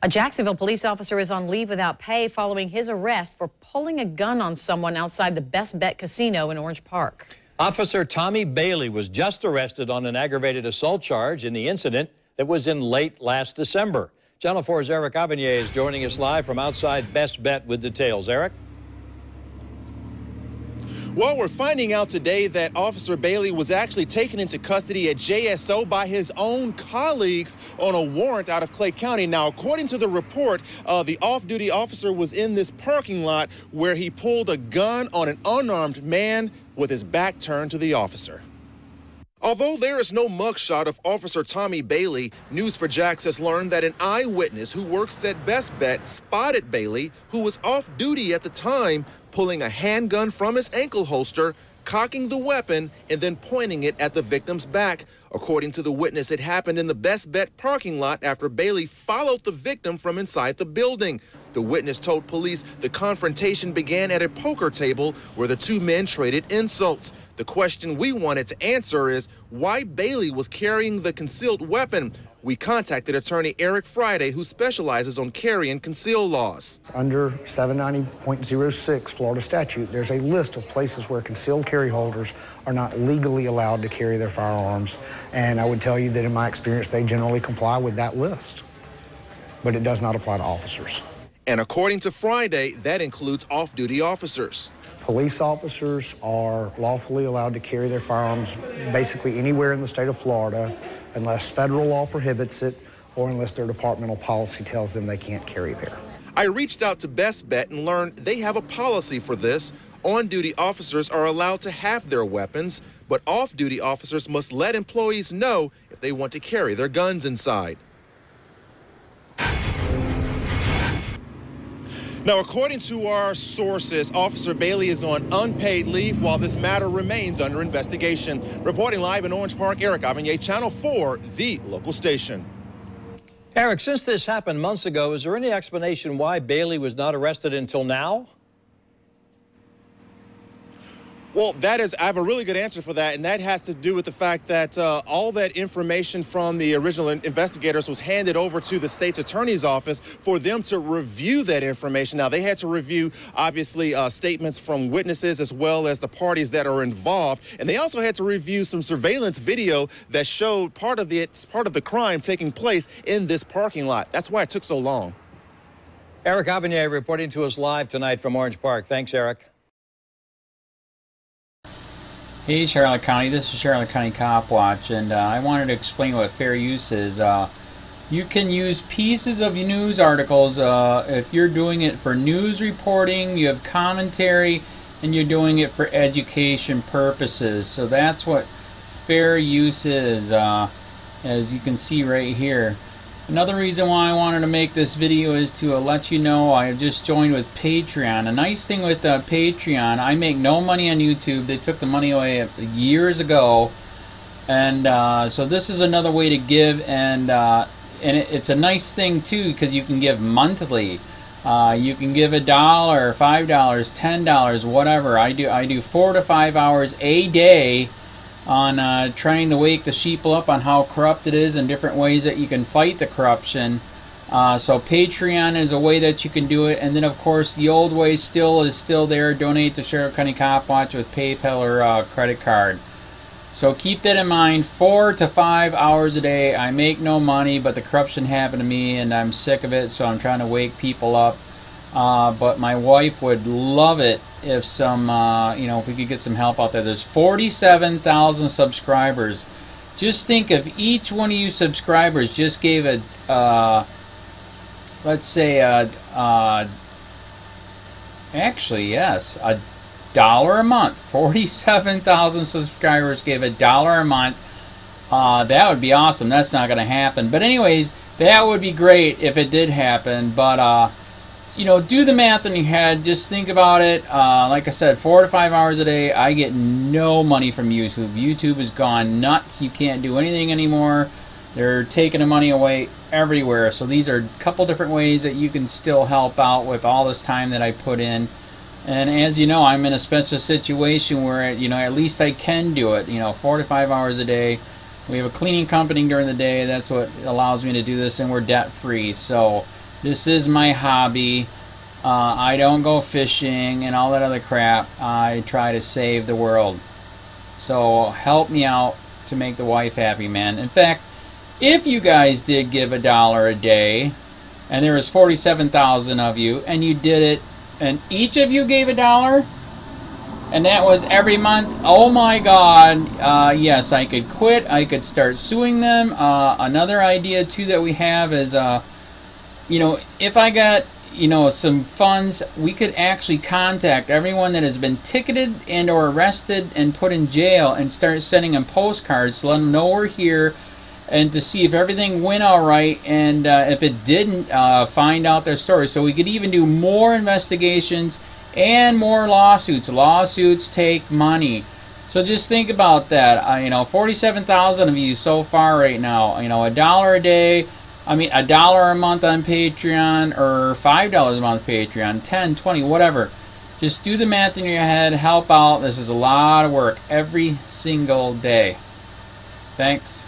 A Jacksonville police officer is on leave without pay following his arrest for pulling a gun on someone outside the Best Bet Casino in Orange Park. Officer Tommy Bailey was just arrested on an aggravated assault charge in the incident that was in late last December. Channel 4's Eric Avenier is joining us live from outside Best Bet with details. Eric? Well, we're finding out today that Officer Bailey was actually taken into custody at JSO by his own colleagues on a warrant out of Clay County. Now, according to the report, the off-duty officer was in this parking lot where he pulled a gun on an unarmed man with his back turned to the officer. Although there is no mugshot of Officer Tommy Bailey, News4Jax has learned that an eyewitness who works at Best Bet spotted Bailey, who was off duty at the time, pulling a handgun from his ankle holster, cocking the weapon, and then pointing it at the victim's back. According to the witness, it happened in the Best Bet parking lot after Bailey followed the victim from inside the building. The witness told police the confrontation began at a poker table where the two men traded insults. The question we wanted to answer is why Bailey was carrying the concealed weapon. We contacted attorney Eric Friday, who specializes on carry and conceal laws. Under 790.06 Florida statute, there's a list of places where concealed carry holders are not legally allowed to carry their firearms. And I would tell you that in my experience, they generally comply with that list. But it does not apply to officers. And according to Friday, that includes off-duty officers. Police officers are lawfully allowed to carry their firearms basically anywhere in the state of Florida unless federal law prohibits it or unless their departmental policy tells them they can't carry there. I reached out to Best Bet and learned they have a policy for this. On-duty officers are allowed to have their weapons, but off-duty officers must let employees know if they want to carry their guns inside. Now, according to our sources, Officer Bailey is on unpaid leave while this matter remains under investigation. Reporting live in Orange Park, Eric Avenier, Channel 4, the local station. Eric, since this happened months ago, is there any explanation why Bailey was not arrested until now? Well, I have a really good answer for that, and that has to do with the fact that all that information from the original investigators was handed over to the state's attorney's office for them to review that information. Now, they had to review, obviously, statements from witnesses as well as the parties that are involved, and they also had to review some surveillance video that showed part of the crime taking place in this parking lot. That's why it took so long. Eric Avenier reporting to us live tonight from Orange Park. Thanks, Eric. Hey Charlotte County, this is Charlotte County COPWATCH, and I wanted to explain what fair use is. You can use pieces of news articles if you're doing it for news reporting, you have commentary, and you're doing it for education purposes. So that's what fair use is, as you can see right here. Another reason why I wanted to make this video is to let you know I have just joined with Patreon. A nice thing with Patreon, I make no money on YouTube. They took the money away years ago, and so this is another way to give, and it's a nice thing too because you can give monthly. You can give $1, $5, $10, whatever. I do 4 to 5 hours a day on trying to wake the sheeple up on how corrupt it is and different ways that you can fight the corruption. So Patreon is a way that you can do it, and then of course the old way is still there. Donate to Charlotte County COPWATCH with PayPal or credit card. So keep that in mind. 4 to 5 hours a day. I make no money, but the corruption happened to me and I'm sick of it, so I'm trying to wake people up. But my wife would love it if if we could get some help out there. There's 47,000 subscribers. Just think if each one of you subscribers just gave let's say actually yes, $1 a month. 47,000 subscribers gave $1 a month. That would be awesome. That's not going to happen. But anyways, that would be great if it did happen. But do the math in your head. Just think about it. Like I said, 4 to 5 hours a day. I get no money from YouTube. YouTube has gone nuts. You can't do anything anymore. They're taking the money away everywhere. So these are a couple different ways that you can still help out with all this time that I put in. And as you know, I'm in a special situation where, at least I can do it. 4 to 5 hours a day. We have a cleaning company during the day. That's what allows me to do this, and we're debt free. So This is my hobby. I don't go fishing and all that other crap. I try to save the world. So help me out to make the wife happy, man. In fact, if you guys did give $1 a day, and there was 47,000 of you, and you did it, and each of you gave $1, and that was every month, oh my God, yes, I could quit. I could start suing them. Another idea too that we have is, you know, if I got, you know, some funds, we could actually contact everyone that has been ticketed and or arrested and put in jail and start sending them postcards to let them know we're here, and to see if everything went all right, and if it didn't, find out their story. So we could even do more investigations and more lawsuits. Lawsuits take money. So just think about that. You know, 47,000 of you so far right now. You know, $1 a day. I mean, $1 a month on Patreon, or $5 a month Patreon, 10, 20, whatever. Just do the math in your head. Help out. This is a lot of work every single day. Thanks.